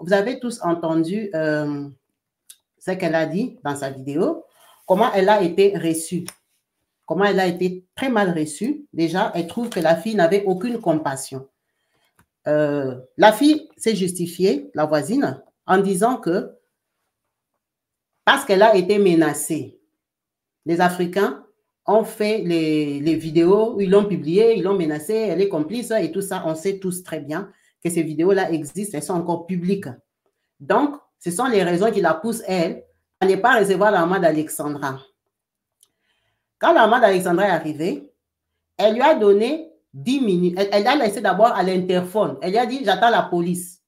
vous avez tous entendu ce qu'elle a dit dans sa vidéo, comment elle a été reçue. Comment elle a été très mal reçue. Déjà, elle trouve que la fille n'avait aucune compassion. La fille s'est justifiée, la voisine, en disant que parce qu'elle a été menacée, les Africains ont fait les vidéos, ils l'ont publié, ils l'ont menacée, elle est complice et tout ça. On sait tous très bien que ces vidéos-là existent, elles sont encore publiques. Donc, ce sont les raisons qui la poussent, elle, à ne pas recevoir la maman d'Alexandra. Quand la maman d'Alexandra est arrivée, elle lui a donné 10 minutes. Elle a laissé d'abord à l'interphone. Elle lui a dit, j'attends la police.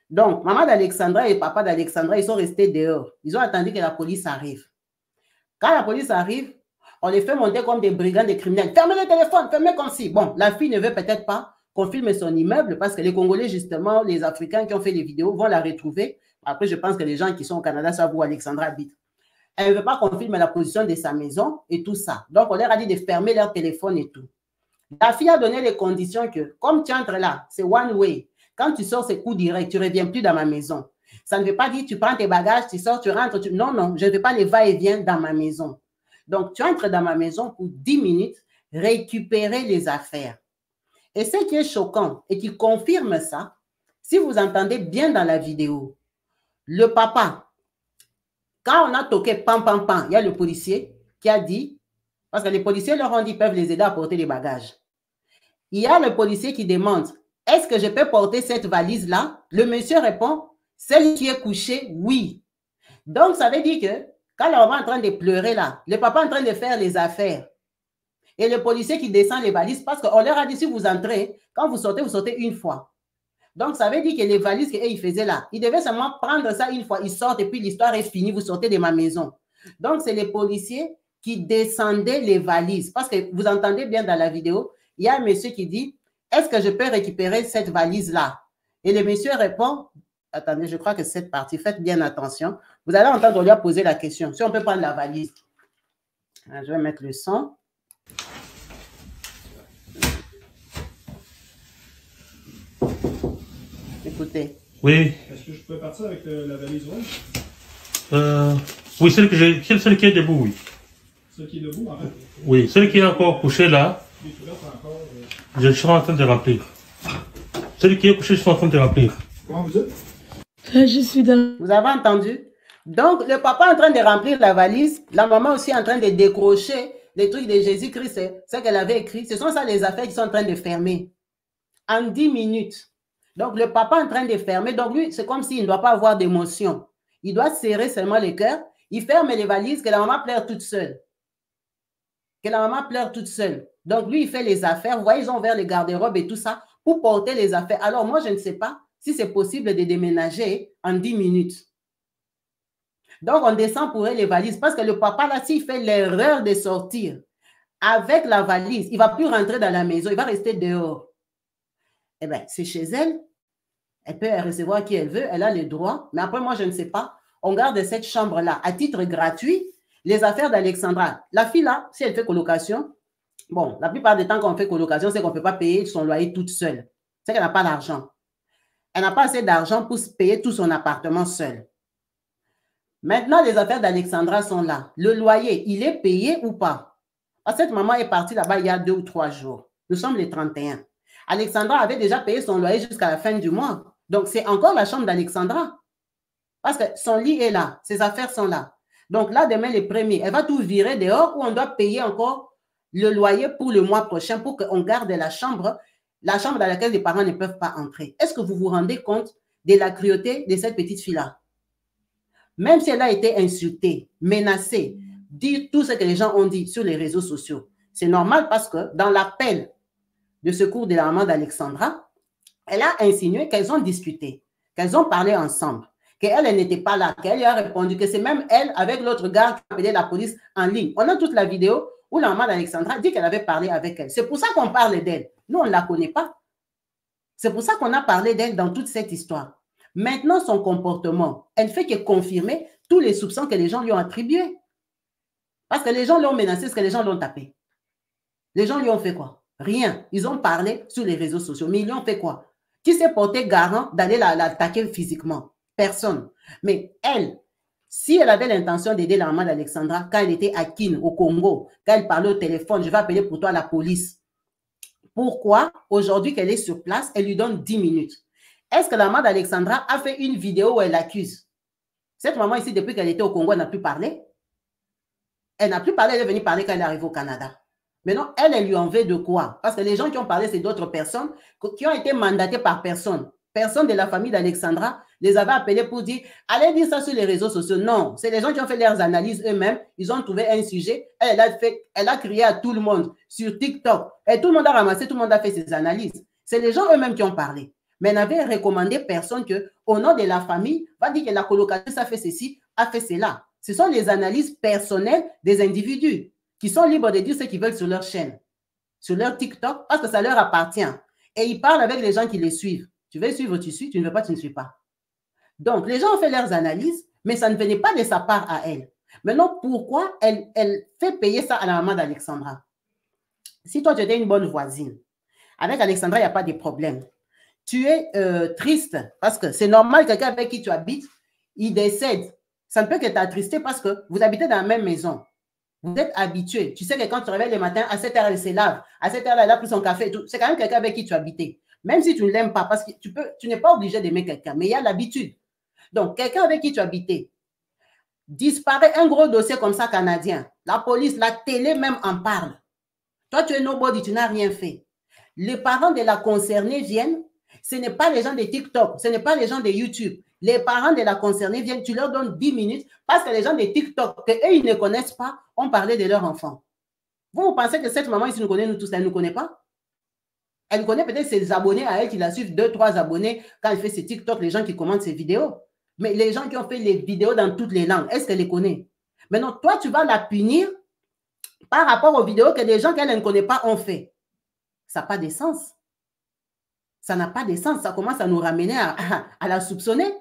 Donc, maman d'Alexandra et papa d'Alexandra, ils sont restés dehors. Ils ont attendu que la police arrive. Quand la police arrive, on les fait monter comme des brigands, des criminels. Fermez le téléphone, fermez comme si. Bon, la fille ne veut peut-être pas qu'on filme son immeuble parce que les Congolais, justement, les Africains qui ont fait les vidéos vont la retrouver. Après, je pense que les gens qui sont au Canada savent où Alexandra habite. Elle ne veut pas qu'on filme la position de sa maison et tout ça. Donc, on leur a dit de fermer leur téléphone et tout. La fille a donné les conditions que, comme tu entres là, c'est one way. Quand tu sors, c'est coup direct. Tu ne reviens plus dans ma maison. Ça ne veut pas dire tu prends tes bagages, tu sors, tu rentres. Non, non, je ne veux pas les va-et-vient dans ma maison. Donc, tu entres dans ma maison pour 10 minutes, récupérer les affaires. Et ce qui est choquant et qui confirme ça, si vous entendez bien dans la vidéo, le papa, quand on a toqué pam, pam, pam, il y a le policier qui a dit, parce que les policiers leur ont dit, peuvent les aider à porter les bagages. Il y a le policier qui demande, est-ce que je peux porter cette valise-là? Le monsieur répond, celle qui est couchée, oui. Donc, ça veut dire que quand la maman est en train de pleurer là, le papa est en train de faire les affaires. Et le policier qui descend les valises, parce qu'on leur a dit, si vous entrez, quand vous sortez une fois. Donc, ça veut dire que les valises qu'ils faisaient là, ils devaient seulement prendre ça une fois, ils sortent et puis l'histoire est finie, vous sortez de ma maison. Donc, c'est les policiers qui descendaient les valises. Parce que vous entendez bien dans la vidéo, il y a un monsieur qui dit, est-ce que je peux récupérer cette valise-là? Et le monsieur répond, attendez, je crois que cette partie, faites bien attention. Vous allez entendre, on lui a posé la question, si on peut prendre la valise. Je vais mettre le son. Écoutez. Oui. Est-ce que je peux partir avec la valise rouge? Oui, celle qui est debout, oui. Celle qui est debout, en fait? Oui, celle qui est encore couchée là. Je suis en train de remplir. Celle qui est couchée, je suis en train de remplir. Comment vous dites? Je suis dans... Vous avez entendu? Donc, le papa est en train de remplir la valise, la maman aussi en train de décrocher les trucs de Jésus-Christ, ce qu'elle avait écrit. Ce sont ça les affaires qui sont en train de fermer. En 10 minutes. Donc, le papa est en train de fermer. Donc, lui, c'est comme s'il ne doit pas avoir d'émotion. Il doit serrer seulement les cœurs. Il ferme les valises, que la maman pleure toute seule. Que la maman pleure toute seule. Donc, lui, il fait les affaires. Vous voyez, ils ont ouvert les garde-robes et tout ça pour porter les affaires. Alors, moi, je ne sais pas si c'est possible de déménager en 10 minutes. Donc, on descend pour les valises. Parce que le papa, là, s'il fait l'erreur de sortir avec la valise, il ne va plus rentrer dans la maison. Il va rester dehors. Eh bien, c'est chez elle. Elle peut recevoir qui elle veut. Elle a les droits. Mais après, moi, je ne sais pas. On garde cette chambre-là à titre gratuit. Les affaires d'Alexandra. La fille, là, si elle fait colocation, bon, la plupart des temps qu'on fait colocation, c'est qu'on ne peut pas payer son loyer toute seule. C'est qu'elle n'a pas d'argent. Elle n'a pas assez d'argent pour payer tout son appartement seule. Maintenant, les affaires d'Alexandra sont là. Le loyer, il est payé ou pas? Parce que cette maman est partie là-bas il y a 2 ou 3 jours. Nous sommes les 31. Alexandra avait déjà payé son loyer jusqu'à la fin du mois. Donc, c'est encore la chambre d'Alexandra. Parce que son lit est là. Ses affaires sont là. Donc, là, demain, les premiers, elle va tout virer dehors ou on doit payer encore le loyer pour le mois prochain pour qu'on garde la chambre dans laquelle les parents ne peuvent pas entrer. Est-ce que vous vous rendez compte de la cruauté de cette petite fille-là? Même si elle a été insultée, menacée, dire tout ce que les gens ont dit sur les réseaux sociaux, c'est normal parce que dans l'appel de secours de la maman d'Alexandra, elle a insinué qu'elles ont discuté, qu'elles ont parlé ensemble, qu'elle n'était pas là, qu'elle lui a répondu que c'est même elle avec l'autre gars qui a appelé la police en ligne. On a toute la vidéo où la maman d'Alexandra dit qu'elle avait parlé avec elle. C'est pour ça qu'on parle d'elle. Nous, on ne la connaît pas. C'est pour ça qu'on a parlé d'elle dans toute cette histoire. Maintenant, son comportement, elle ne fait que confirmer tous les soupçons que les gens lui ont attribués. Parce que les gens l'ont menacé, parce que les gens l'ont tapé. Les gens lui ont fait quoi? Rien. Ils ont parlé sur les réseaux sociaux. Mais ils lui ont fait quoi? Qui s'est porté garant d'aller l'attaquer physiquement? Personne. Mais elle, si elle avait l'intention d'aider la maman d'Alexandra, quand elle était à Kin, au Congo, quand elle parlait au téléphone, je vais appeler pour toi la police. Pourquoi, aujourd'hui qu'elle est sur place, elle lui donne 10 minutes? Est-ce que la maman d'Alexandra a fait une vidéo où elle l'accuse? Cette maman ici, depuis qu'elle était au Congo, elle n'a plus parlé. Elle n'a plus parlé, elle est venue parler quand elle est arrivée au Canada. Maintenant, elle lui en veut de quoi? Parce que les gens qui ont parlé, c'est d'autres personnes qui ont été mandatées par personne. Personne de la famille d'Alexandra les avait appelés pour dire, allez dire ça sur les réseaux sociaux. Non, c'est les gens qui ont fait leurs analyses eux-mêmes. Ils ont trouvé un sujet. Elle a crié à tout le monde sur TikTok. Et tout le monde a ramassé, tout le monde a fait ses analyses. C'est les gens eux-mêmes qui ont parlé. Mais elle n'avait recommandé personne que, au nom de la famille, va dire que la colocatrice a fait ceci, a fait cela. Ce sont les analyses personnelles des individus qui sont libres de dire ce qu'ils veulent sur leur chaîne, sur leur TikTok, parce que ça leur appartient. Et ils parlent avec les gens qui les suivent. Tu veux suivre, tu suis, tu ne veux pas, tu ne suis pas. Donc, les gens ont fait leurs analyses, mais ça ne venait pas de sa part à elle. Maintenant, pourquoi elle fait payer ça à la maman d'Alexandra? Si toi, tu étais une bonne voisine, avec Alexandra, il n'y a pas de problème. Tu es triste parce que c'est normal, quelqu'un avec qui tu habites, il décède. Ça ne peut que t'attrister parce que vous habitez dans la même maison. Vous êtes habitué. Tu sais que quand tu te réveilles le matin, à 7 heures, elle se lave. À 7 heures, elle a pris son café et tout. C'est quand même quelqu'un avec qui tu habitais. Même si tu ne l'aimes pas, parce que tu n'es pas obligé d'aimer quelqu'un, mais il y a l'habitude. Donc, quelqu'un avec qui tu habitais disparaît, un gros dossier comme ça canadien. La police, la télé même en parle. Toi, tu es nobody, tu n'as rien fait. Les parents de la concernée viennent. Ce n'est pas les gens de TikTok, ce n'est pas les gens de YouTube. Les parents de la concernée viennent, tu leur donnes 10 minutes parce que les gens de TikTok, qu'eux, ils ne connaissent pas, ont parlé de leur enfant. Vous pensez que cette maman ici nous connaît, nous tous, elle ne nous connaît pas? Elle connaît peut-être ses abonnés à elle qui la suivent, 2, 3 abonnés quand elle fait ses TikTok, les gens qui commentent ses vidéos. Mais les gens qui ont fait les vidéos dans toutes les langues, est-ce qu'elle les connaît? Maintenant, toi, tu vas la punir par rapport aux vidéos que des gens qu'elle ne connaît pas ont fait. Ça n'a pas de sens. Ça n'a pas de sens. Ça commence à nous ramener à la soupçonner.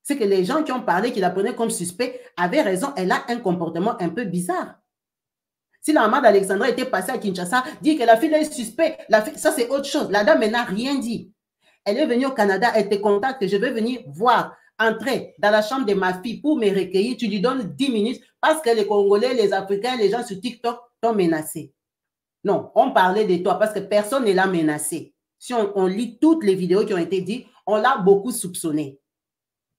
C'est que les gens qui ont parlé, qui la prenaient comme suspect, avaient raison. Elle a un comportement un peu bizarre. Si la maman d'Alexandra était passée à Kinshasa, dit que la fille est suspecte, ça c'est autre chose. La dame n'a rien dit. Elle est venue au Canada, elle te contacte, je vais venir voir, entrer dans la chambre de ma fille pour me recueillir. Tu lui donnes 10 minutes parce que les Congolais, les Africains, les gens sur TikTok t'ont menacé. Non, on parlait de toi parce que personne ne l'a menacé. Si on lit toutes les vidéos qui ont été dites, on l'a beaucoup soupçonné.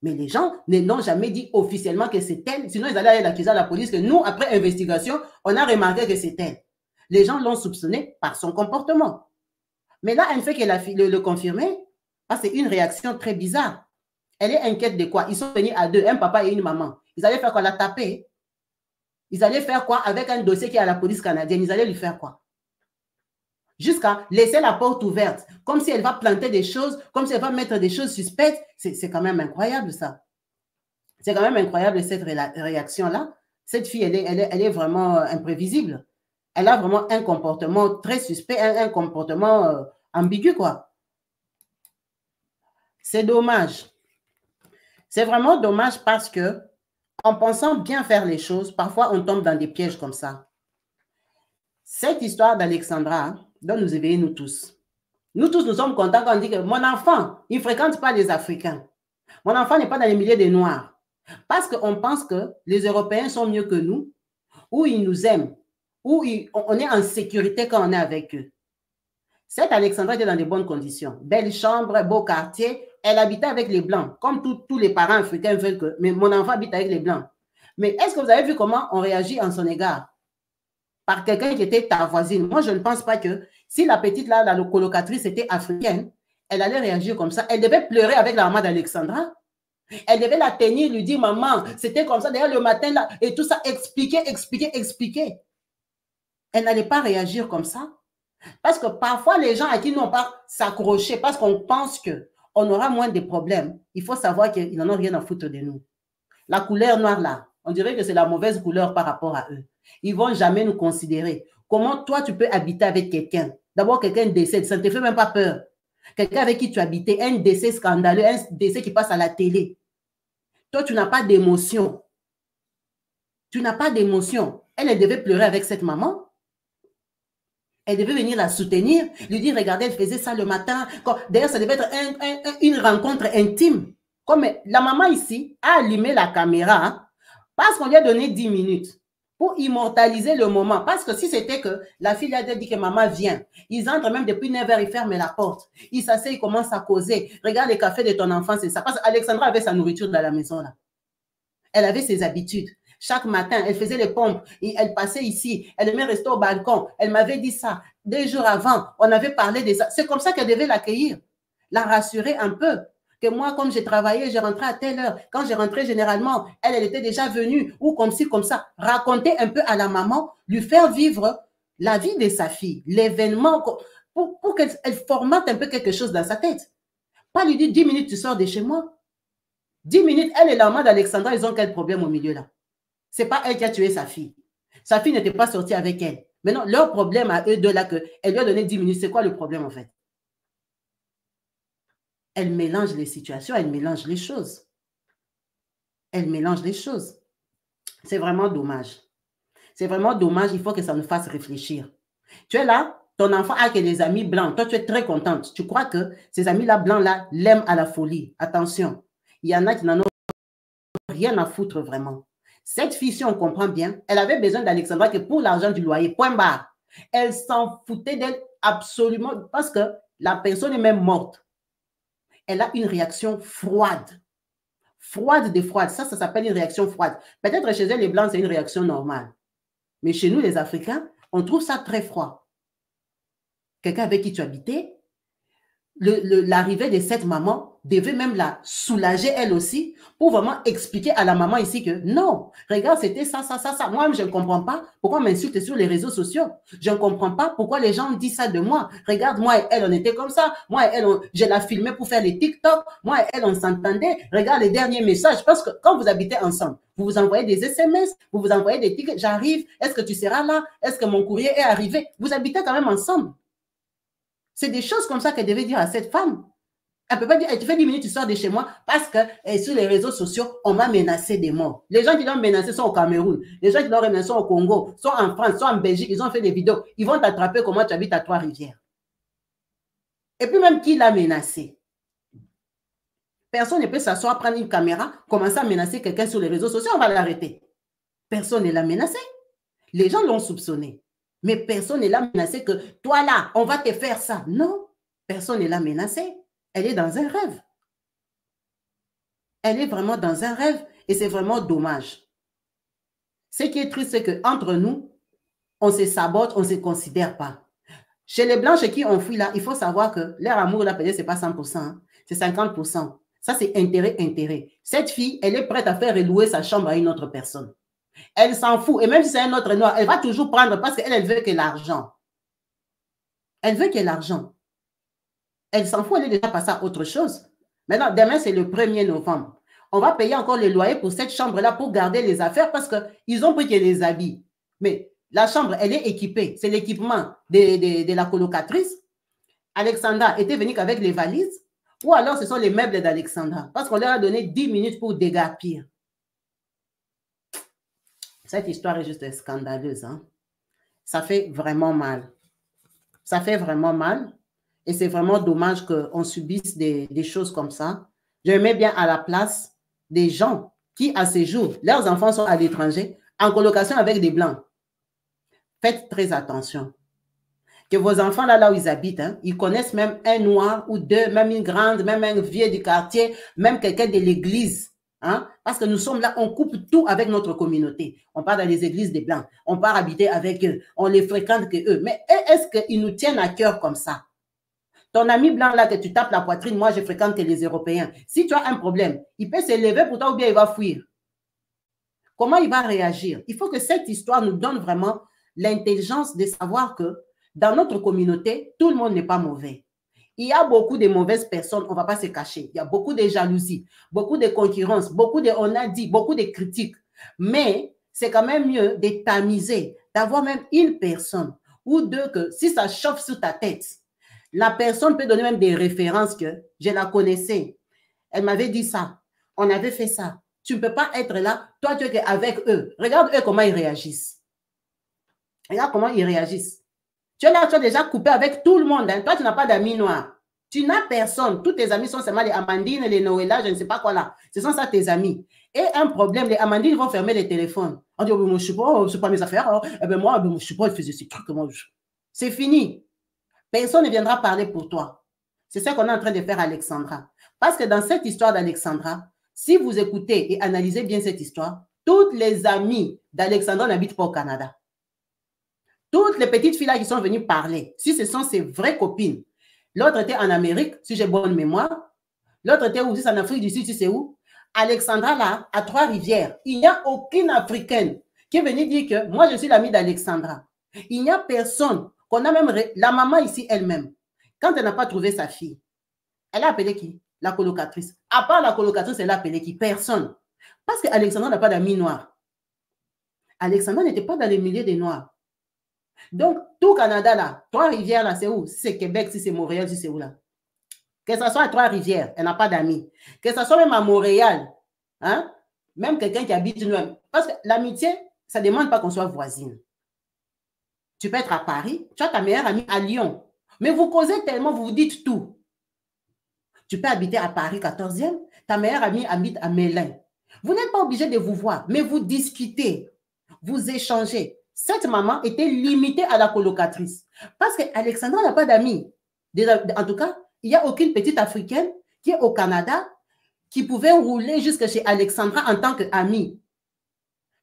Mais les gens n'ont jamais dit officiellement que c'est elle. Sinon, ils allaient aller l'accuser à la police que nous, après investigation, on a remarqué que c'est elle. Les gens l'ont soupçonné par son comportement. Mais là, elle fait qu'elle a le confirmer. C'est une réaction très bizarre. Elle est inquiète de quoi? Ils sont venus à deux, un papa et une maman. Ils allaient faire quoi? La taper. Ils allaient faire quoi avec un dossier qui est à la police canadienne? Ils allaient lui faire quoi? Jusqu'à laisser la porte ouverte, comme si elle va planter des choses, comme si elle va mettre des choses suspectes. C'est quand même incroyable, ça. C'est quand même incroyable, cette réaction-là. Cette fille, elle est vraiment imprévisible. Elle a vraiment un comportement très suspect, un comportement ambigu, quoi. C'est dommage. C'est vraiment dommage parce que, en pensant bien faire les choses, parfois on tombe dans des pièges comme ça. Cette histoire d'Alexandra doit nous éveiller, nous tous. Nous tous, nous sommes contents quand on dit que mon enfant, il ne fréquente pas les Africains. Mon enfant n'est pas dans les milieux des Noirs. Parce qu'on pense que les Européens sont mieux que nous, ou ils nous aiment, ou on est en sécurité quand on est avec eux. Cette Alexandra était dans de bonnes conditions. Belle chambre, beau quartier. Elle habitait avec les Blancs, comme tous les parents africains veulent que... Mais mon enfant habite avec les Blancs. Mais est-ce que vous avez vu comment on réagit en son égard? Par quelqu'un qui était ta voisine. Moi, je ne pense pas que si la petite, là, la colocatrice était africaine, elle allait réagir comme ça. Elle devait pleurer avec la maman d'Alexandra. Elle devait la tenir, lui dire, maman, c'était comme ça, d'ailleurs, le matin, là, et tout ça, expliquer. Elle n'allait pas réagir comme ça. Parce que parfois, les gens à qui nous, on part s'accrocher parce qu'on pense qu'on aura moins de problèmes. Il faut savoir qu'ils n'en ont rien à foutre de nous. La couleur noire, là, on dirait que c'est la mauvaise couleur par rapport à eux. Ils ne vont jamais nous considérer. Comment toi, tu peux habiter avec quelqu'un? D'abord, quelqu'un décède, ça ne te fait même pas peur. Quelqu'un avec qui tu habitais, un décès scandaleux, un décès qui passe à la télé. Toi, tu n'as pas d'émotion. Tu n'as pas d'émotion. Elle devait pleurer avec cette maman. Elle devait venir la soutenir, lui dire, regardez, elle faisait ça le matin. D'ailleurs, ça devait être une rencontre intime. Comme la maman ici a allumé la caméra, hein, parce qu'on lui a donné 10 minutes pour immortaliser le moment. Parce que si c'était que la fille a dit que maman vient, ils entrent même depuis 9 h, ils ferment la porte. Ils s'asseyent, ils commencent à causer. Regarde les cafés de ton enfant, c'est ça. Parce qu'Alexandra avait sa nourriture dans la maison là. Elle avait ses habitudes. Chaque matin, elle faisait les pompes. Elle passait ici. Elle aimait rester au balcon. Elle m'avait dit ça. 2 jours avant, on avait parlé de ça. C'est comme ça qu'elle devait l'accueillir. La rassurer un peu. Que moi, comme j'ai travaillé, j'ai rentré à telle heure. Quand j'ai rentré, généralement, elle était déjà venue. Ou comme ci, comme ça. Raconter un peu à la maman. Lui faire vivre la vie de sa fille. L'événement. Pour qu'elle formate un peu quelque chose dans sa tête. Pas lui dire 10 minutes, tu sors de chez moi. 10 minutes, elle et la maman d'Alexandra, ils ont quel problème au milieu là? Ce n'est pas elle qui a tué sa fille. Sa fille n'était pas sortie avec elle. Maintenant, leur problème à eux deux là, qu'elle lui a donné 10 minutes, c'est quoi le problème en fait? Elle mélange les situations, elle mélange les choses. Elle mélange les choses. C'est vraiment dommage. C'est vraiment dommage, il faut que ça nous fasse réfléchir. Tu es là, ton enfant a que des amis blancs. Toi, tu es très contente. Tu crois que ces amis-là blancs-là l'aiment à la folie. Attention. Il y en a qui n'en ont rien à foutre vraiment. Cette fille, si on comprend bien, elle avait besoin d'Alexandra que pour l'argent du loyer, point barre. Elle s'en foutait d'elle absolument parce que la personne est même morte. Elle a une réaction froide. Froide de froide. Ça s'appelle une réaction froide. Peut-être chez elle, les Blancs, c'est une réaction normale. Mais chez nous, les Africains, on trouve ça très froid. Quelqu'un avec qui tu habitais, l'arrivée de cette maman devait même la soulager elle aussi pour vraiment expliquer à la maman ici que non, regarde, c'était ça, ça, ça, ça. Moi, je ne comprends pas pourquoi on m'insulte sur les réseaux sociaux. Je ne comprends pas pourquoi les gens disent ça de moi. Regarde, moi et elle, on était comme ça. Moi et elle, je la filmais pour faire les TikTok. Moi et elle, on s'entendait. Regarde les derniers messages. Parce que quand vous habitez ensemble, vous vous envoyez des SMS, vous vous envoyez des tickets. J'arrive. Est-ce que tu seras là? Est-ce que mon courrier est arrivé? Vous habitez quand même ensemble. C'est des choses comme ça qu'elle devait dire à cette femme. Elle ne peut pas dire, tu fais 10 minutes, tu sors de chez moi parce que sur les réseaux sociaux, on m'a menacé de mort. Les gens qui l'ont menacé sont au Cameroun. Les gens qui l'ont menacé sont au Congo, sont en France, sont en Belgique. Ils ont fait des vidéos. Ils vont t'attraper comment tu habites à Trois-Rivières. Et puis même qui l'a menacé? Personne ne peut s'asseoir, prendre une caméra, commencer à menacer quelqu'un sur les réseaux sociaux, on va l'arrêter. Personne ne l'a menacé. Les gens l'ont soupçonné. Mais personne ne l'a menacé que toi là, on va te faire ça. Non, personne ne l'a menacé. Elle est dans un rêve. Elle est vraiment dans un rêve et c'est vraiment dommage. Ce qui est triste, c'est qu'entre nous, on se sabote, on ne se considère pas. Chez les Blancs, chez qui on fuit là, il faut savoir que leur amour là, peut-être, ce n'est pas 100%, hein, c'est 50%. Ça, c'est intérêt. Cette fille, elle est prête à faire relouer sa chambre à une autre personne. Elle s'en fout. Et même si c'est un autre noir, elle va toujours prendre parce qu'elle veut que l'argent. Elle veut que l'argent. Elle s'en fout, elle est déjà passée à autre chose. Maintenant, demain, c'est le 1er novembre. On va payer encore le loyer pour cette chambre-là pour garder les affaires parce qu'ils ont pris que les habits. Mais la chambre, elle est équipée. C'est l'équipement de la colocatrice. Alexandra était venue avec les valises ou alors ce sont les meubles d'Alexandra parce qu'on leur a donné 10 minutes pour dégarpir. Cette histoire est juste scandaleuse. Hein? Ça fait vraiment mal. Ça fait vraiment mal. Et c'est vraiment dommage qu'on subisse des choses comme ça. Je me mets bien à la place des gens qui, à ces jours, leurs enfants sont à l'étranger, en colocation avec des Blancs. Faites très attention. Que vos enfants, là où ils habitent, hein, ils connaissent même un noir ou deux, même une grande, même un vieux du quartier, même quelqu'un de l'église. Hein? Parce que nous sommes là, on coupe tout avec notre communauté. On part dans les églises des Blancs, on part habiter avec eux, on les fréquente que eux. Mais est-ce qu'ils nous tiennent à cœur comme ça? Ton ami blanc là, que tu tapes la poitrine, moi je fréquente que les Européens. Si tu as un problème, il peut s'élever pour toi ou bien il va fuir. Comment il va réagir? Il faut que cette histoire nous donne vraiment l'intelligence de savoir que dans notre communauté, tout le monde n'est pas mauvais. Il y a beaucoup de mauvaises personnes, on ne va pas se cacher. Il y a beaucoup de jalousie, beaucoup de concurrence, beaucoup de, on a dit, beaucoup de critiques. Mais c'est quand même mieux de tamiser, d'avoir même une personne ou deux que si ça chauffe sur ta tête, la personne peut donner même des références que je la connaissais. Elle m'avait dit ça. On avait fait ça. Tu ne peux pas être là. Toi, tu es avec eux. Regarde eux comment ils réagissent. Regarde comment ils réagissent. Tu es là, tu as déjà coupé avec tout le monde. Hein. Toi, tu n'as pas d'amis noirs. Tu n'as personne. Tous tes amis sont seulement les Amandine, les Noëlla, je ne sais pas quoi là. Ce sont ça tes amis. Et un problème, les Amandines vont fermer les téléphones. On dit, oh, je ne sais pas, c'est pas mes affaires. Oh. Eh ben moi, je ne sais pas, il faisait ces trucs. C'est fini. Personne ne viendra parler pour toi. C'est ça qu'on est en train de faire Alexandra. Parce que dans cette histoire d'Alexandra, si vous écoutez et analysez bien cette histoire, toutes les amies d'Alexandra n'habitent pas au Canada. Toutes les petites filles là qui sont venues parler, si ce sont ses vraies copines, l'autre était en Amérique, si j'ai bonne mémoire. L'autre était aussi en Afrique du Sud, tu sais où? Alexandra, là, à Trois-Rivières. Il n'y a aucune Africaine qui est venue dire que moi, je suis l'amie d'Alexandra. Il n'y a personne qu'on a même... La maman ici elle-même, quand elle n'a pas trouvé sa fille, elle a appelé qui? La colocatrice. À part la colocatrice, elle a appelé qui? Personne. Parce qu'Alexandra n'a pas d'amis noirs. Alexandra n'était pas dans le milieu des Noirs. Donc, tout Canada, là, Trois-Rivières, là, c'est où? Si c'est Québec, si c'est Montréal, si c'est où, là? Que ce soit à Trois-Rivières, elle n'a pas d'amis. Que ce soit même à Montréal, hein? Même quelqu'un qui habite nous-mêmes. Parce que l'amitié, ça ne demande pas qu'on soit voisine. Tu peux être à Paris, tu as ta meilleure amie à Lyon. Mais vous causez tellement, vous vous dites tout. Tu peux habiter à Paris 14e, ta meilleure amie habite à Mélin. Vous n'êtes pas obligé de vous voir, mais vous discutez, vous échangez. Cette maman était limitée à la colocatrice. Parce qu'Alexandra n'a pas d'amis. En tout cas, il n'y a aucune petite Africaine qui est au Canada qui pouvait rouler jusque chez Alexandra en tant qu'amie.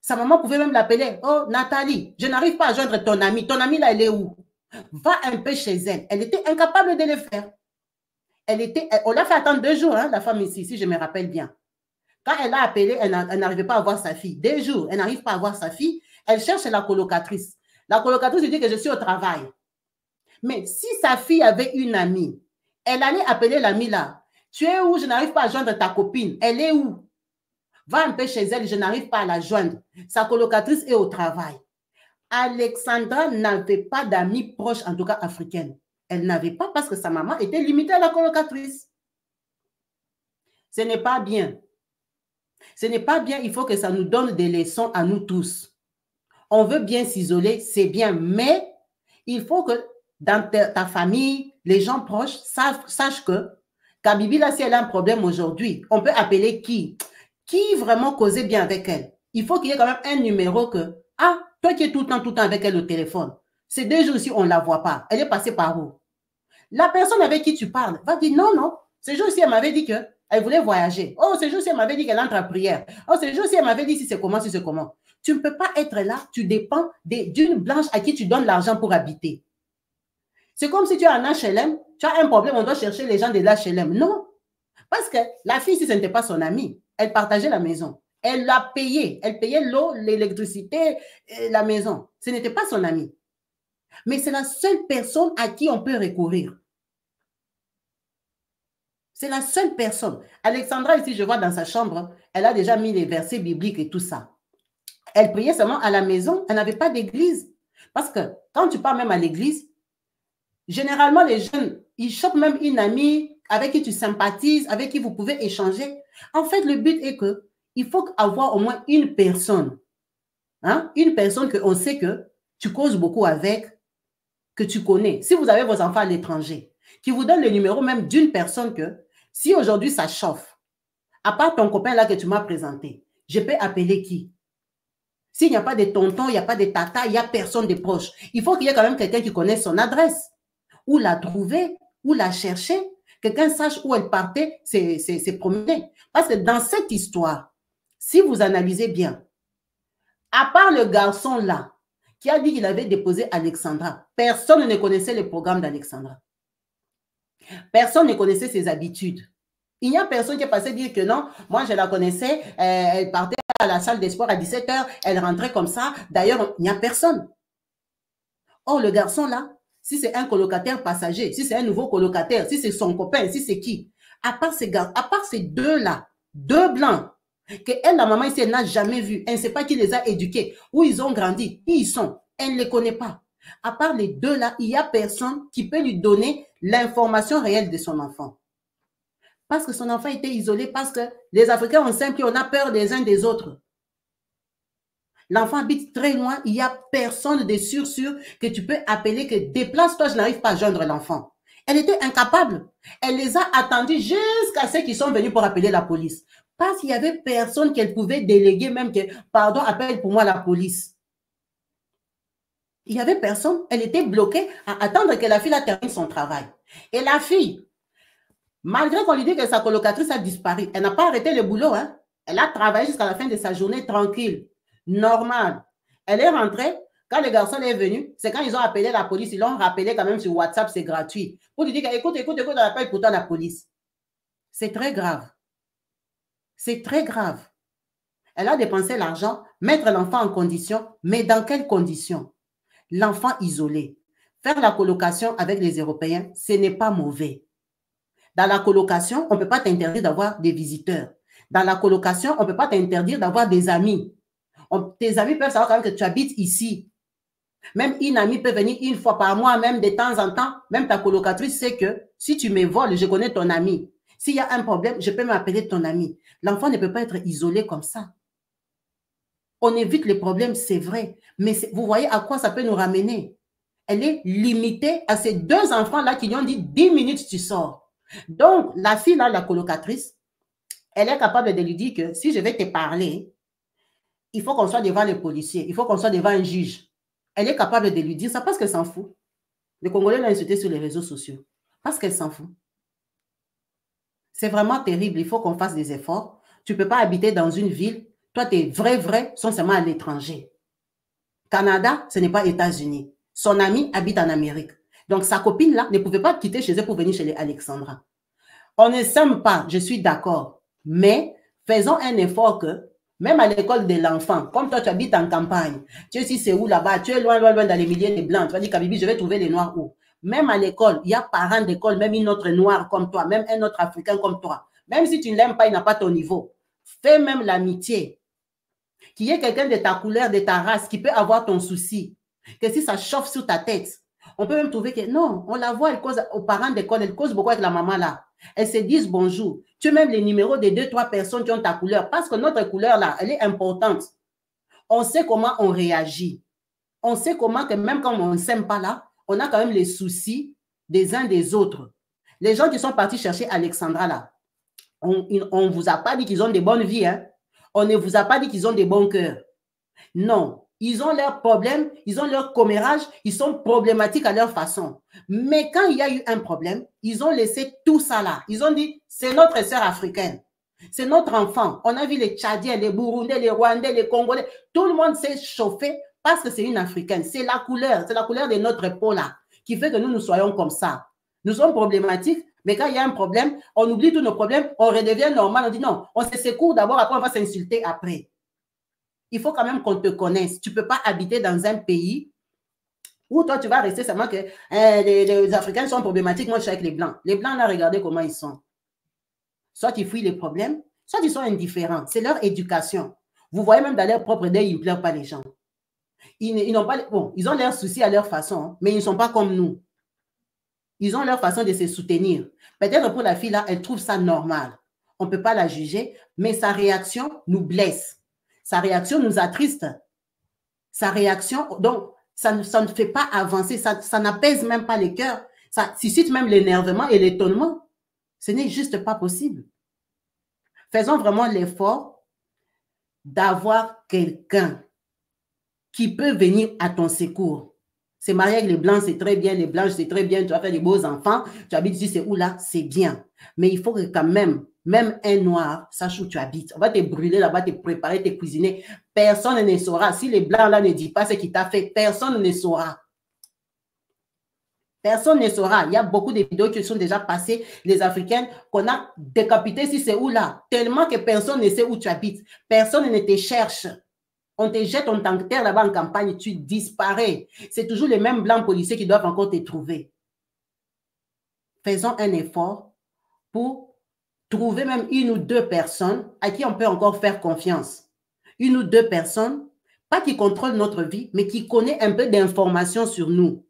Sa maman pouvait même l'appeler. Oh, Nathalie, je n'arrive pas à joindre ton amie. Ton amie là, elle est où? Va un peu chez elle. Elle était incapable de le faire. On l'a fait attendre 2 jours, hein, la femme ici, si je me rappelle bien. Quand elle a appelé, elle n'arrivait pas à voir sa fille. 2 jours, elle n'arrive pas à voir sa fille. Elle cherche la colocatrice. La colocatrice lui dit que je suis au travail. Mais si sa fille avait une amie, elle allait appeler l'amie là. Tu es où? Je n'arrive pas à joindre ta copine. Elle est où? Va un peu chez elle, je n'arrive pas à la joindre. Sa colocatrice est au travail. Alexandra n'avait pas d'amis proches, en tout cas africaines. Elle n'avait pas parce que sa maman était limitée à la colocatrice. Ce n'est pas bien. Ce n'est pas bien, il faut que ça nous donne des leçons à nous tous. On veut bien s'isoler, c'est bien, mais il faut que dans ta famille, les gens proches sachent que Kabibi, là, si elle a un problème aujourd'hui, on peut appeler qui vraiment causait bien avec elle. Il faut qu'il y ait quand même un numéro que, ah, toi qui es tout le temps avec elle au téléphone, ces 2 jours-ci, on ne la voit pas. Elle est passée par où? La personne avec qui tu parles va dire, non, non, ce jour-ci, elle m'avait dit qu'elle voulait voyager. Oh, ce jour-ci, elle m'avait dit qu'elle entre à prière. Oh, ce jour-ci, elle m'avait dit si c'est comment, si c'est comment. Tu ne peux pas être là, tu dépends d'une blanche à qui tu donnes l'argent pour habiter. C'est comme si tu es en HLM, tu as un problème, on doit chercher les gens de l'HLM. Non, parce que la fille, si ce n'était pas son amie, elle partageait la maison. Elle l'a payé. Elle payait l'eau, l'électricité, la maison. Ce n'était pas son amie. Mais c'est la seule personne à qui on peut recourir. C'est la seule personne. Alexandra, ici, je vois dans sa chambre, elle a déjà mis les versets bibliques et tout ça. Elle priait seulement à la maison. Elle n'avait pas d'église. Parce que quand tu pars même à l'église, généralement, les jeunes, ils chopent même une amie avec qui tu sympathises, avec qui vous pouvez échanger. En fait, le but est qu'il faut avoir au moins une personne. Hein? Une personne qu'on sait que tu causes beaucoup avec, que tu connais. Si vous avez vos enfants à l'étranger, qui vous donne le numéro même d'une personne que, si aujourd'hui ça chauffe, à part ton copain là que tu m'as présenté, je peux appeler qui? S'il n'y a pas de tonton, il n'y a pas de tata, il n'y a personne de proche. Il faut qu'il y ait quand même quelqu'un qui connaisse son adresse. Où la trouver, où la chercher, quelqu'un sache où elle partait, c'est promener. Parce que dans cette histoire, si vous analysez bien, à part le garçon là, qui a dit qu'il avait déposé Alexandra, personne ne connaissait le programme d'Alexandra. Personne ne connaissait ses habitudes. Il n'y a personne qui est passé dire que non, moi je la connaissais, elle partait à la salle des sports à 17 h, elle rentrait comme ça. D'ailleurs, il n'y a personne. Or, le garçon là, si c'est un colocataire passager, si c'est un nouveau colocataire, si c'est son copain, si c'est qui, à part ces 2 là, 2 blancs, que elle, la maman ici, elle n'a jamais vu, elle ne sait pas qui les a éduqués, où ils ont grandi, qui ils sont, elle ne les connaît pas. À part les 2 là, il n'y a personne qui peut lui donner l'information réelle de son enfant. Parce que son enfant était isolé, parce que les Africains ont simple, on a peur des uns des autres. L'enfant habite très loin, il n'y a personne de sûr que tu peux appeler, que déplace-toi, je n'arrive pas à joindre l'enfant. Elle était incapable. Elle les a attendus jusqu'à ce qu'ils sont venus pour appeler la police. Parce qu'il n'y avait personne qu'elle pouvait déléguer, même que, pardon, appelle pour moi la police. Il n'y avait personne. Elle était bloquée à attendre que la fille termine son travail. Et la fille, malgré qu'on lui dit que sa colocatrice a disparu, elle n'a pas arrêté le boulot. Hein? Elle a travaillé jusqu'à la fin de sa journée tranquille, normal. Elle est rentrée. Quand le garçon est venu, c'est quand ils ont appelé la police. Ils l'ont rappelé quand même sur WhatsApp, c'est gratuit. Pour lui dire, écoute, on appelle pourtant la police. C'est très grave. C'est très grave. Elle a dépensé l'argent, mettre l'enfant en condition, mais dans quelles conditions? L'enfant isolé. Faire la colocation avec les Européens, ce n'est pas mauvais. Dans la colocation, on ne peut pas t'interdire d'avoir des visiteurs. Dans la colocation, on ne peut pas t'interdire d'avoir des amis. Tes amis peuvent savoir quand même que tu habites ici. Même une amie peut venir une fois par mois, même de temps en temps. Même ta colocatrice sait que si tu me voles, je connais ton ami. S'il y a un problème, je peux m'appeler ton ami. L'enfant ne peut pas être isolé comme ça. On évite les problèmes, c'est vrai. Mais vous voyez à quoi ça peut nous ramener. Elle est limitée à ces deux enfants-là qui lui ont dit 10 minutes, tu sors. Donc, la fille, là, la colocatrice, elle est capable de lui dire que si je vais te parler, il faut qu'on soit devant les policiers, il faut qu'on soit devant un juge. Elle est capable de lui dire ça parce qu'elle s'en fout. Les Congolais l'ont insulté sur les réseaux sociaux. Parce qu'elle s'en fout. C'est vraiment terrible. Il faut qu'on fasse des efforts. Tu ne peux pas habiter dans une ville. Toi, tes vrais sont seulement à l'étranger. Canada, ce n'est pas États-Unis. Son ami habite en Amérique. Donc, sa copine-là ne pouvait pas quitter chez elle pour venir chez Alexandra. On ne s'aime pas, je suis d'accord. Mais faisons un effort que même à l'école de l'enfant, comme toi, tu habites en campagne, tu sais c'est où là-bas, tu es loin dans les milliers de blancs, tu vas dire, Kabibi, je vais trouver les noirs où? Même à l'école, il y a parents d'école, même une autre noire comme toi, même un autre africain comme toi. Même si tu ne l'aimes pas, il n'a pas ton niveau. Fais même l'amitié. Qu'il y ait quelqu'un de ta couleur, de ta race, qui peut avoir ton souci. Que si ça chauffe sur ta tête, on peut même trouver que non, on la voit, elle cause aux parents d'école, elle cause beaucoup avec la maman là. Elles se disent bonjour. Tu as même les numéros des 2-3 personnes qui ont ta couleur. Parce que notre couleur là, elle est importante. On sait comment on réagit. On sait comment que même quand on ne s'aime pas là, on a quand même les soucis des uns des autres. Les gens qui sont partis chercher Alexandra là, on ne vous a pas dit qu'ils ont des bonnes vies. Hein? On ne vous a pas dit qu'ils ont des bons cœurs. Non. Ils ont leurs problèmes, ils ont leur commérage, ils sont problématiques à leur façon. Mais quand il y a eu un problème, ils ont laissé tout ça là. Ils ont dit, c'est notre sœur africaine. C'est notre enfant. On a vu les Tchadiens, les Burundais, les Rwandais, les Congolais. Tout le monde s'est chauffé parce que c'est une Africaine. C'est la couleur de notre peau là qui fait que nous soyons comme ça. Nous sommes problématiques, mais quand il y a un problème, on oublie tous nos problèmes, on redevient normal, on dit non, on se secourt d'abord, après on va s'insulter après. Il faut quand même qu'on te connaisse. Tu ne peux pas habiter dans un pays où toi, tu vas rester seulement que les Africains sont problématiques. Moi, je suis avec les Blancs. Les Blancs, là, regardez comment ils sont. Soit ils fuient les problèmes, soit ils sont indifférents. C'est leur éducation. Vous voyez même dans leur propre deuil, ils ne pleurent pas les gens. Ils n'ont pas, bon, ils ont leurs soucis à leur façon, mais ils ne sont pas comme nous. Ils ont leur façon de se soutenir. Peut-être pour la fille, là, elle trouve ça normal. On ne peut pas la juger, mais sa réaction nous blesse. Sa réaction nous attriste. Sa réaction, donc, ça ne fait pas avancer, ça n'apaise même pas les cœurs. Ça suscite même l'énervement et l'étonnement. Ce n'est juste pas possible. Faisons vraiment l'effort d'avoir quelqu'un qui peut venir à ton secours. C'est marié avec les Blancs, c'est très bien. Les Blanches, c'est très bien. Tu vas faire des beaux enfants. Tu habites ici, c'est où là? C'est bien. Mais il faut que quand même un noir sache où tu habites. On va te brûler là-bas, te préparer, te cuisiner. Personne ne saura. Si les Blancs là ne disent pas ce qu'il t'a fait, personne ne saura. Personne ne saura. Il y a beaucoup de vidéos qui sont déjà passées, les Africaines, qu'on a décapitées si c'est où là. Tellement que personne ne sait où tu habites. Personne ne te cherche. On te jette en tant que terre là-bas en campagne, tu disparais. C'est toujours les mêmes Blancs policiers qui doivent encore te trouver. Faisons un effort pour trouver même une ou deux personnes à qui on peut encore faire confiance. Une ou deux personnes, pas qui contrôlent notre vie, mais qui connaissent un peu d'informations sur nous.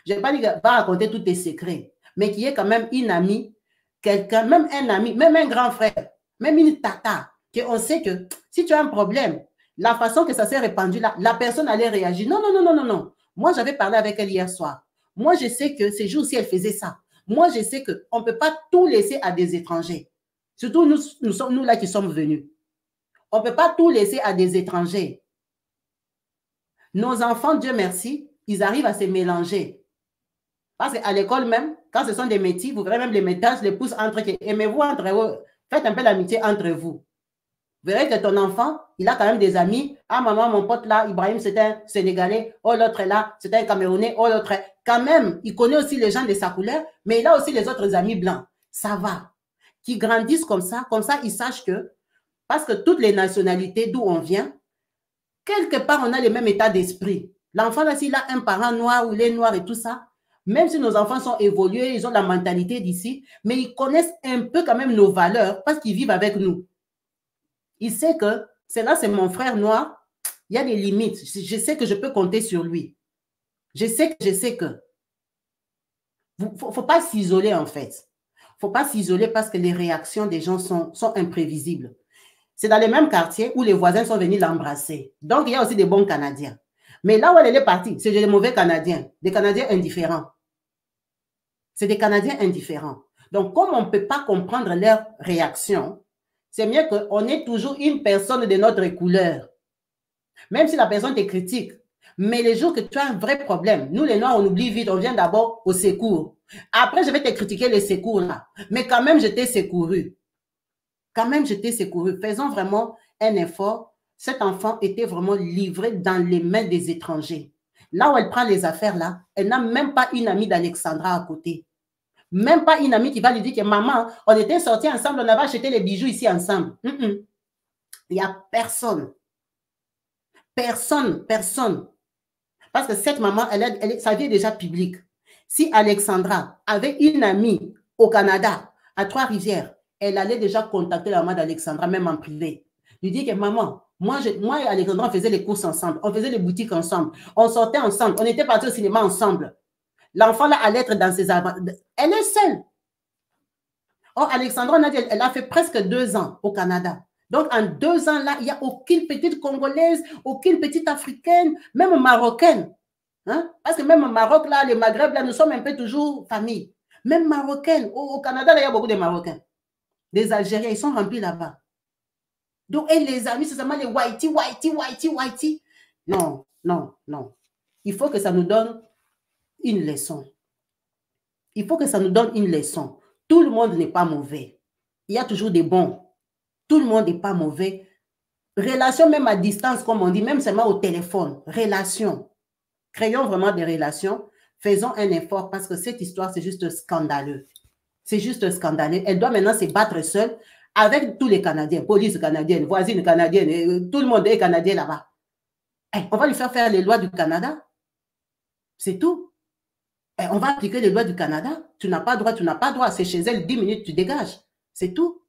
Je n'ai pas dit qu'elle va raconter tous tes secrets, mais qui est quand même une amie, quelqu'un, même un ami, même un grand frère, même une tata, qu'on sait que si tu as un problème, la façon que ça s'est répandu là, la personne allait réagir. Non, non, non, non, non, non. Moi, j'avais parlé avec elle hier soir. Moi, je sais que ces jours-ci, elle faisait ça. Moi, je sais qu'on ne peut pas tout laisser à des étrangers. Surtout nous là qui sommes venus. On ne peut pas tout laisser à des étrangers. Nos enfants, Dieu merci, ils arrivent à se mélanger. Parce qu'à l'école même, quand ce sont des métiers, vous verrez même les métages, les poussent entre eux. Aimez-vous entre eux. Faites un peu l'amitié entre vous. Vous verrez que ton enfant, il a quand même des amis. Ah, maman, mon pote là, Ibrahim, c'est un Sénégalais. Oh, l'autre est là, c'est un Camerounais. Oh, l'autre est... Quand même, il connaît aussi les gens de sa couleur, mais il a aussi les autres amis blancs. Ça va. Qu'ils grandissent comme ça, ils sachent que, parce que toutes les nationalités d'où on vient, quelque part, on a le même état d'esprit. L'enfant, là, s'il a un parent noir ou il est noir et tout ça, même si nos enfants sont évolués, ils ont la mentalité d'ici, mais ils connaissent un peu quand même nos valeurs parce qu'ils vivent avec nous. Il sait que c'est mon frère noir, il y a des limites. Je sais que je peux compter sur lui. Je sais que. Il ne faut pas s'isoler en fait. Il ne faut pas s'isoler parce que les réactions des gens sont imprévisibles. C'est dans les mêmes quartiers où les voisins sont venus l'embrasser. Donc, il y a aussi des bons Canadiens. Mais là où elle est partie, c'est des mauvais Canadiens, des Canadiens indifférents. C'est des Canadiens indifférents. Donc, comme on ne peut pas comprendre leurs réactions, c'est mieux qu'on ait toujours une personne de notre couleur. Même si la personne te critique. Mais les jours que tu as un vrai problème, nous les Noirs, on oublie vite, on vient d'abord au secours. Après, je vais te critiquer les secours là. Mais quand même, je t'ai secouru. Quand même, je t'ai secouru. Faisons vraiment un effort. Cet enfant était vraiment livré dans les mains des étrangers. Là où elle prend les affaires là, elle n'a même pas une amie d'Alexandra à côté. Même pas une amie qui va lui dire que maman, on était sortis ensemble, on avait acheté les bijoux ici ensemble. Il n'y a personne. Personne. Parce que cette maman, sa vie est déjà publique. Si Alexandra avait une amie au Canada, à Trois-Rivières, elle allait déjà contacter la maman d'Alexandra, même en privé. Lui dire que maman, moi et Alexandra, on faisait les courses ensemble, on faisait les boutiques ensemble, on sortait ensemble, on était partis au cinéma ensemble. L'enfant là allait être dans ses aventures. Elle est seule. Or, Alexandra, elle a fait presque 2 ans au Canada. Donc, en 2 ans là, il n'y a aucune petite Congolaise, aucune petite Africaine, même Marocaine. Hein? Parce que même au Maroc, là, les Maghreb, là, nous sommes un peu toujours famille. Même Marocaine. Au Canada, là, il y a beaucoup de Marocains. Des Algériens, ils sont remplis là-bas. Donc, et les amis, c'est seulement les whitey. Non. Il faut que ça nous donne une leçon. Tout le monde n'est pas mauvais. Il y a toujours des bons. Tout le monde n'est pas mauvais. Relation même à distance, comme on dit, même seulement au téléphone. Relation. Créons vraiment des relations. Faisons un effort parce que cette histoire, c'est juste scandaleux. C'est juste scandaleux. Elle doit maintenant se battre seule avec tous les Canadiens, police canadienne, voisine canadienne, tout le monde est Canadien là-bas. On va lui faire les lois du Canada. C'est tout. On va appliquer les lois du Canada. Tu n'as pas droit. C'est chez elle, 10 minutes, tu dégages. C'est tout.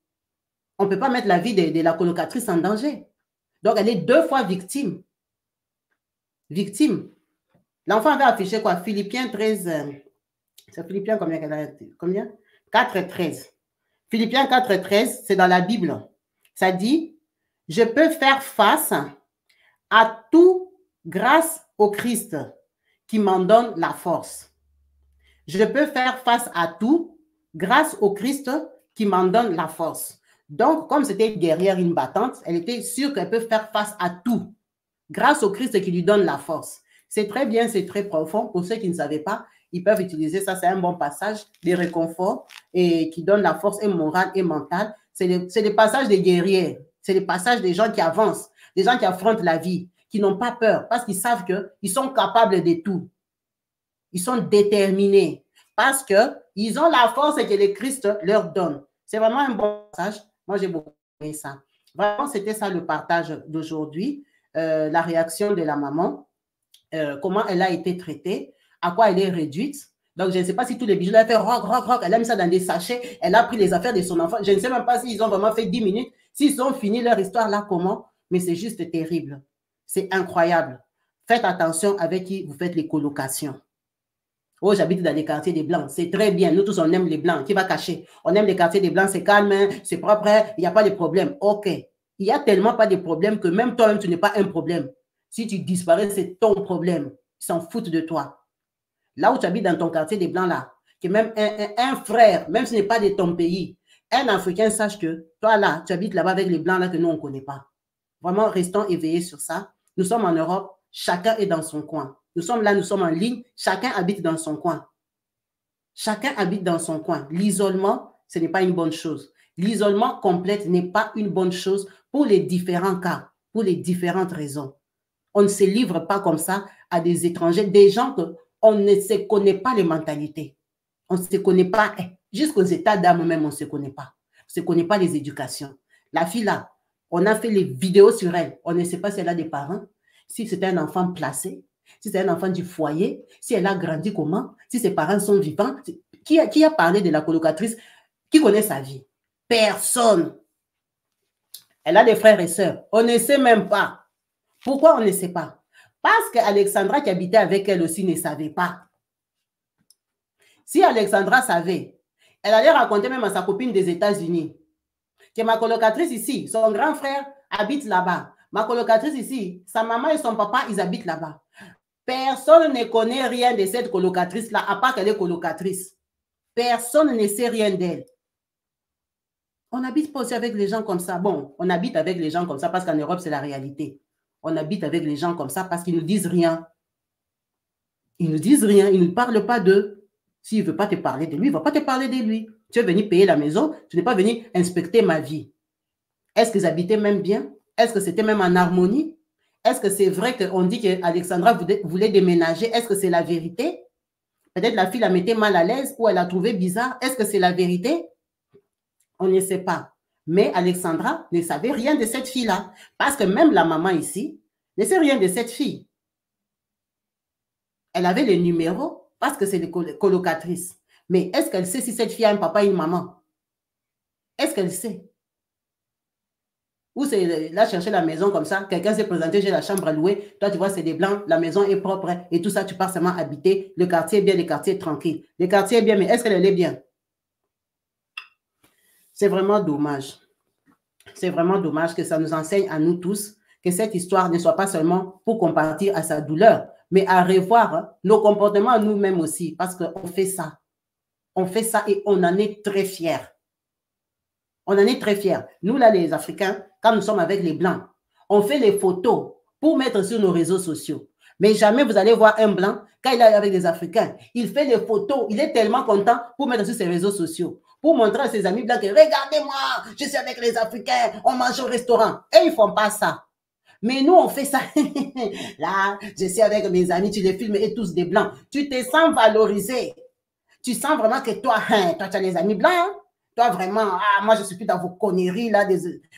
On ne peut pas mettre la vie de la colocatrice en danger. Donc, elle est 2 fois victime. L'enfant avait affiché quoi? Philippiens 13. C'est Philippiens combien qu'elle a? Combien? 4,13. Philippiens 4,13, c'est dans la Bible. Ça dit, je peux faire face à tout grâce au Christ qui m'en donne la force. Je peux faire face à tout grâce au Christ qui m'en donne la force. Donc, comme c'était une guerrière, une battante, elle était sûre qu'elle peut faire face à tout grâce au Christ qui lui donne la force. C'est très bien, c'est très profond. Pour ceux qui ne savaient pas, ils peuvent utiliser ça. C'est un bon passage de réconfort et qui donne la force et morale et mentale. C'est le passage des guerriers. C'est le passage des gens qui avancent, des gens qui affrontent la vie, qui n'ont pas peur parce qu'ils savent qu'ils sont capables de tout. Ils sont déterminés parce qu'ils ont la force que le Christ leur donne. C'est vraiment un bon passage. Moi, j'ai beaucoup aimé ça. Vraiment, c'était ça le partage d'aujourd'hui. La réaction de la maman, comment elle a été traitée, à quoi elle est réduite. Donc, je ne sais pas si tous les bijoux, elle a fait rock, elle a mis ça dans des sachets, elle a pris les affaires de son enfant. Je ne sais même pas s'ils ont vraiment fait 10 minutes, s'ils ont fini leur histoire là, comment, mais c'est juste terrible. C'est incroyable. Faites attention avec qui vous faites les colocations. Oh, j'habite dans les quartiers des Blancs. C'est très bien. Nous tous, on aime les Blancs. Qui va cacher? On aime les quartiers des Blancs. C'est calme, hein, c'est propre. Il n'y a pas de problème. OK. Il n'y a tellement pas de problème que même toi-même, tu n'es pas un problème. Si tu disparais, c'est ton problème. Ils s'en foutent de toi. là où tu habites dans ton quartier des Blancs, là, que même un frère, même si ce n'est pas de ton pays, un Africain sache que toi, là, tu habites là-bas avec les Blancs, là, que nous, on ne connaît pas. Vraiment, restons éveillés sur ça. Nous sommes en Europe, chacun est dans son coin. Nous sommes là, nous sommes en ligne, chacun habite dans son coin. Chacun habite dans son coin. L'isolement, ce n'est pas une bonne chose. L'isolement complet n'est pas une bonne chose pour les différents cas, pour les différentes raisons. On ne se livre pas comme ça à des étrangers, des gens qu'on ne se connaît pas les mentalités. On ne se connaît pas, jusqu'aux états d'âme même, on ne se connaît pas. On ne se connaît pas les éducations. La fille là, on a fait les vidéos sur elle. On ne sait pas si elle a des parents, si c'est un enfant placé, si c'est un enfant du foyer, si elle a grandi comment, si ses parents sont vivants. Qui a parlé de la colocatrice? Qui connaît sa vie? Personne. Elle a des frères et sœurs. On ne sait même pas. Pourquoi on ne sait pas? Parce qu'Alexandra qui habitait avec elle aussi ne savait pas. Si Alexandra savait, elle allait raconter même à sa copine des États-Unis que ma colocatrice ici, son grand frère habite là-bas. Ma colocatrice ici, sa maman et son papa, ils habitent là-bas. Personne ne connaît rien de cette colocatrice-là, à part qu'elle est colocatrice. Personne ne sait rien d'elle. On n'habite pas aussi avec les gens comme ça. Bon, on habite avec les gens comme ça parce qu'en Europe, c'est la réalité. On habite avec les gens comme ça parce qu'ils ne nous disent rien. Ils ne disent rien, ils ne parlent pas d'eux. S'il ne veut pas te parler de lui, il ne va pas te parler de lui. Tu es venu payer la maison, tu n'es pas venu inspecter ma vie. Est-ce qu'ils habitaient même bien? Est-ce que c'était même en harmonie? Est-ce que c'est vrai qu'on dit qu'Alexandra voulait déménager? Est-ce que c'est la vérité? Peut-être la fille la mettait mal à l'aise ou elle la trouvait bizarre. Est-ce que c'est la vérité? On ne sait pas. Mais Alexandra ne savait rien de cette fille-là. Parce que même la maman ici ne sait rien de cette fille. Elle avait les numéros parce que c'est des colocatrices. Mais est-ce qu'elle sait si cette fille a un papa et une maman? Est-ce qu'elle sait? Ou c'est là chercher la maison comme ça, quelqu'un s'est présenté, j'ai la chambre à louer, toi tu vois c'est des blancs, la maison est propre et tout ça, tu pars seulement habiter, le quartier est bien, le quartier est tranquille. Le quartier est bien, mais est-ce qu'elle est bien? C'est vraiment dommage. C'est vraiment dommage que ça nous enseigne à nous tous que cette histoire ne soit pas seulement pour compatir à sa douleur, mais à revoir nos comportements nous-mêmes aussi, parce qu'on fait ça. On fait ça et on en est très fiers. On en est très fiers. Nous, là, les Africains, quand nous sommes avec les Blancs, on fait les photos pour mettre sur nos réseaux sociaux. Mais jamais vous allez voir un Blanc, quand il est avec des Africains, il fait les photos, il est tellement content pour mettre sur ses réseaux sociaux, pour montrer à ses amis Blancs que regardez-moi, je suis avec les Africains, on mange au restaurant. Et ils ne font pas ça. Mais nous, on fait ça. Là, je suis avec mes amis, tu les filmes et tous des Blancs. Tu te sens valorisé. Tu sens vraiment que toi, tu as les amis Blancs. Toi, vraiment, moi, je ne suis plus dans vos conneries, là.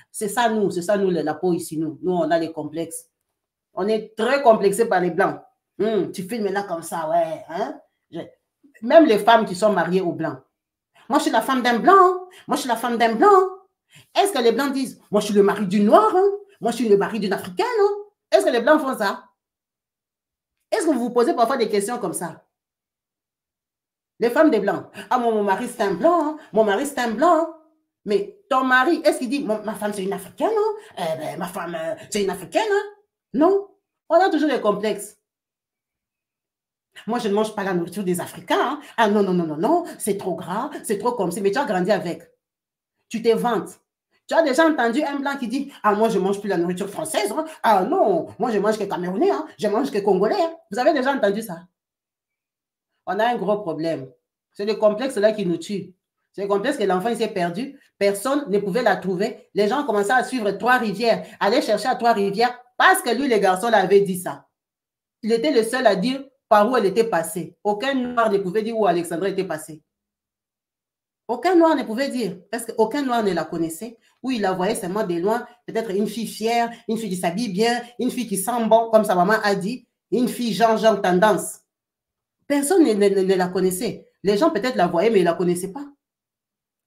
C'est ça, nous, la peau ici, nous. Nous, on a les complexes. On est très complexés par les Blancs. Tu filmes là comme ça, ouais. Hein? Même les femmes qui sont mariées aux Blancs. Moi, je suis la femme d'un Blanc. Moi, je suis la femme d'un Blanc. Est-ce que les Blancs disent, moi, je suis le mari du Noir, hein? Moi, je suis le mari d'une Africaine, hein? Est-ce que les Blancs font ça? Est-ce que vous vous posez parfois des questions comme ça? Les femmes des Blancs. Ah, mon mari, c'est un Blanc. Hein? Mon mari, c'est un Blanc. Mais ton mari, est-ce qu'il dit, ma femme, c'est une Africaine? Hein? Eh ben, ma femme, c'est une Africaine? Hein? Non. On a toujours des complexes. Moi, je ne mange pas la nourriture des Africains. Hein? Ah non, non, non, non, non. C'est trop gras, c'est trop comme ça. Mais tu as grandi avec. Tu te vantes. Tu as déjà entendu un Blanc qui dit, ah, moi, je ne mange plus la nourriture française. Hein? Ah non, moi, je mange que Camerounais. Hein? Je mange que Congolais. Hein? Vous avez déjà entendu ça? On a un gros problème. C'est le complexe là qui nous tue. C'est le complexe que l'enfant s'est perdu. Personne ne pouvait la trouver. Les gens commençaient à suivre Trois-Rivières, aller chercher à Trois-Rivières parce que lui, les garçons, l'avaient dit ça. Il était le seul à dire par où elle était passée. Aucun Noir ne pouvait dire où Alexandra était passée. Aucun Noir ne pouvait dire, parce qu'aucun Noir ne la connaissait, ou il la voyait seulement de loin, peut-être une fille fière, une fille qui s'habille bien, une fille qui sent bon, comme sa maman a dit, une fille genre tendance. Personne ne la connaissait. Les gens peut-être la voyaient, mais ils ne la connaissaient pas.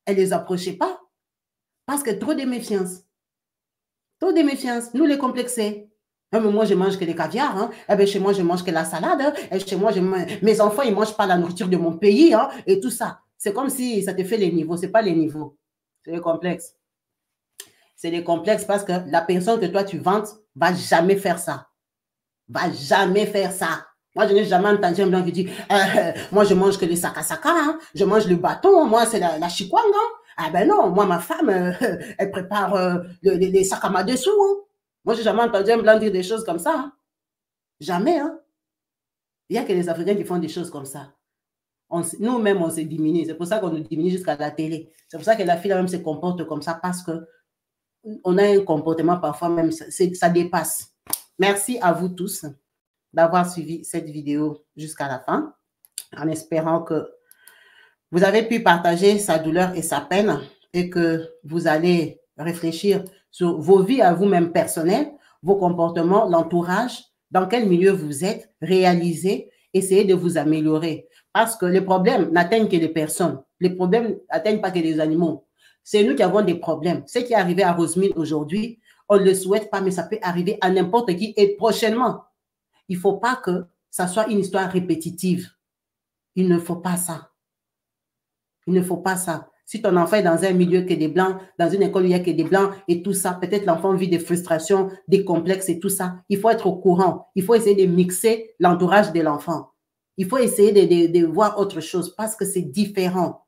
Elle ne les approchait pas. Parce que trop de méfiance. Trop de méfiance. Nous les complexés. Mais moi, je mange que des caviar. Hein. Eh bien, chez moi, je mange que la salade. Hein. Et chez moi, mes enfants, ils ne mangent pas la nourriture de mon pays. Hein. Et tout ça. C'est comme si ça te fait les niveaux. Ce n'est pas les niveaux. C'est les complexes. C'est les complexes parce que la personne que toi, tu vantes, ne va jamais faire ça. Va jamais faire ça. Moi, je n'ai jamais entendu un blanc qui dit moi, je mange que les sakasaka, hein. Je mange le bâton, moi, c'est la chikwanga. Ah ben non, moi, ma femme, elle prépare les sakama dessous. Hein. Moi, j'ai jamais entendu un blanc dire des choses comme ça. Hein. Jamais. Hein. Il n'y a que les Africains qui font des choses comme ça. Nous-mêmes, on s'est diminué. C'est pour ça qu'on nous diminue jusqu'à la télé. C'est pour ça que la fille même se comporte comme ça, parce qu'on a un comportement parfois même, ça dépasse. Merci à vous tous d'avoir suivi cette vidéo jusqu'à la fin, en espérant que vous avez pu partager sa douleur et sa peine et que vous allez réfléchir sur vos vies à vous-même personnelles, vos comportements, l'entourage, dans quel milieu vous êtes, réaliser, essayez de vous améliorer. Parce que les problèmes n'atteignent que les personnes. Les problèmes n'atteignent pas que les animaux. C'est nous qui avons des problèmes. Ce qui est arrivé à Rosemille aujourd'hui, on ne le souhaite pas, mais ça peut arriver à n'importe qui et prochainement. Il ne faut pas que ça soit une histoire répétitive. Il ne faut pas ça. Il ne faut pas ça. Si ton enfant est dans un milieu que des blancs, dans une école où il n'y a que des blancs et tout ça, peut-être l'enfant vit des frustrations, des complexes et tout ça. Il faut être au courant. Il faut essayer de mixer l'entourage de l'enfant. Il faut essayer de voir autre chose parce que c'est différent.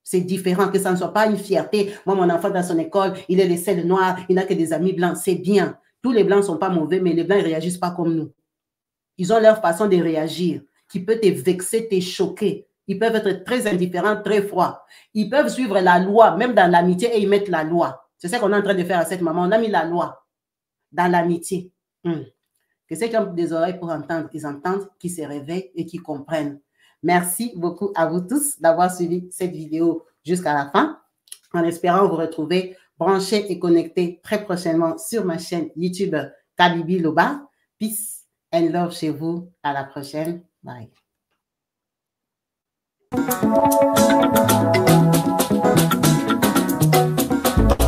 C'est différent, que ça ne soit pas une fierté. Moi, mon enfant dans son école, il est le seul noir, il n'a que des amis blancs. C'est bien. Tous les blancs ne sont pas mauvais, mais les blancs ne réagissent pas comme nous. Ils ont leur façon de réagir qui peut te vexer, te choquer. Ils peuvent être très indifférents, très froids. Ils peuvent suivre la loi, même dans l'amitié, et ils mettent la loi. C'est ça qu'on est en train de faire à cette maman. On a mis la loi dans l'amitié. Que ceux qui ont des oreilles pour entendre, ils entendent, qui se réveillent et qui comprennent. Merci beaucoup à vous tous d'avoir suivi cette vidéo jusqu'à la fin, en espérant vous retrouver branchés et connectés très prochainement sur ma chaîne YouTube Kabibi Loba. Peace and love chez vous. À la prochaine. Bye.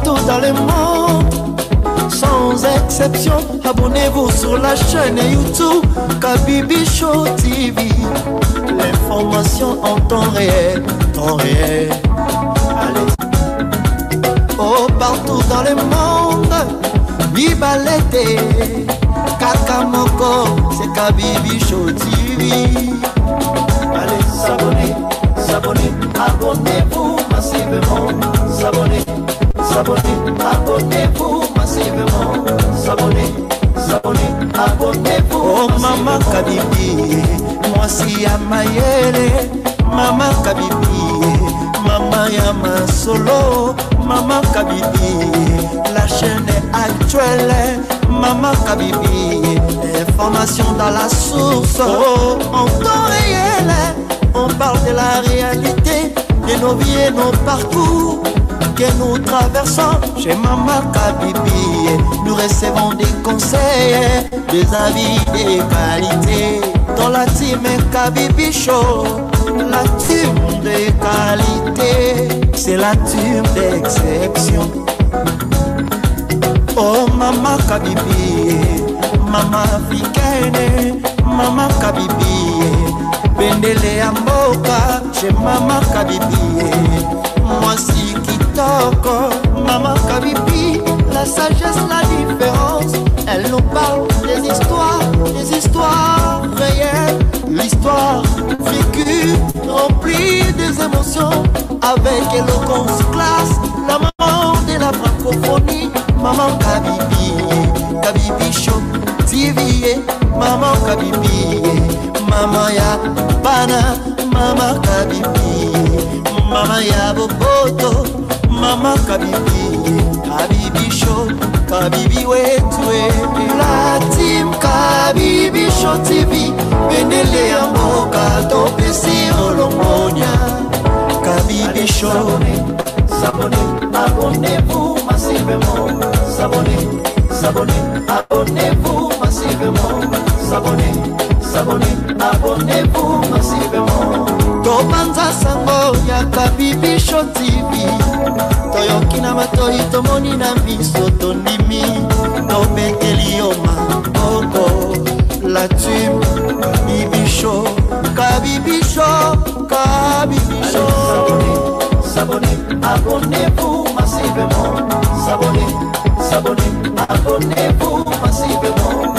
Tout dans le monde, sans exception, abonnez-vous sur la chaîne YouTube Kabibi Show TV. L'information en temps réel, Allez. Oh, partout dans le monde, viva l'été, Kakamoko, c'est Kabibi Show TV. Allez, s'abonner, abonnez-vous massivement. S'abonner, abonnez-vous massivement. S'abonner, abonnez-vous. Oh, maman Kabibi, moi si à Mayele, maman Kabibi, maman Yama Solo, maman Kabibi, la chaîne est actuelle, maman Kabibi, information dans la source, oh, en temps réel, on parle de la réalité, de nos vies et nos parcours que nous traversons chez maman Kabibi. Nous recevons des conseils, des avis, des qualités. Dans la team Kabibi Show, la team de qualité, c'est la team d'exception. Oh maman Kabibi, maman africaine, maman Kabibi, Bendele Amboka, chez maman Kabibi. Moi si Kitoko, maman Kabibi, la sagesse, la différence. Elle nous parle des histoires réelles, l'histoire vécue, remplie des émotions, avec éloquence, classe, la maman de la francophonie, maman Kabibi, Kabibi Show TV, maman Kabibi, maman ya Bana, maman Kabibi, maman ya Boboto, maman Kabibi, Kabibi Show, Kabibi wetwe, la team Kabibi Show TV, Bendele ya Mboka, Topesi Olongonia, Kabibi Show. Abonnez-vous massivement. Abonnez-vous massivement. Abonnez-vous massivement. Tobanza sango ya Kabibi Show TV. Toyokina matoi tomoni na miso tondimi. Tobekeli yoma oko. La team Kabibi Show. Kabibi Show. Kabibi Show. Abonnez-vous massivement. Abonnez-vous massivement.